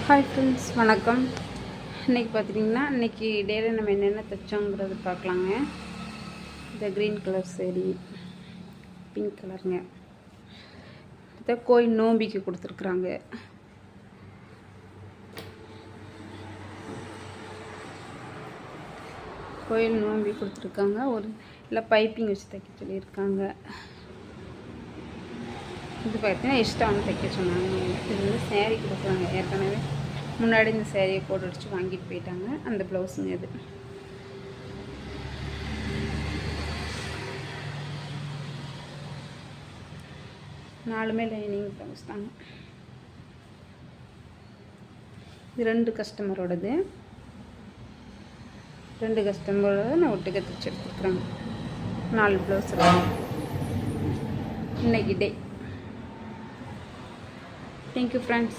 Hi friends, வணக்கம். இன்றைக்கி பார்த்துட்டிங்கன்னா இன்றைக்கி டேயில் நம்ம என்னென்ன தைச்சோங்கிறது பார்க்கலாங்க. இந்த க்ரீன் கலர் சேரீ, பிங்க் கலருங்க. இதை கோயில் நோம்பிக்கு கொடுத்துருக்குறாங்க. கோயில் நோம்பி கொடுத்துருக்காங்க. ஒரு இல்லை பைப்பிங் வச்சு தைக்க சொல்லியிருக்காங்க. இது பார்த்தீங்கன்னா இஷ்டம் தைக்க சொன்னாங்க. இது வந்து சேரீ கொடுக்குறாங்க. ஏற்கனவே முன்னாடி இந்த சேரீயை கோட் அடித்து வாங்கிட்டு போயிட்டாங்க. அந்த ப்ளவுஸுங்க இது. நாலுமே லைனிங் ப்ளவுஸ் தாங்க. இது 2 கஸ்டமரோடது. 2 கஸ்டமரோட நான் ஒட்டுக்க தைச்சி எடுத்துக்கிறேங்க. 4 ப்ளவுஸ் இன்னைக்கு டே. Thank you friends.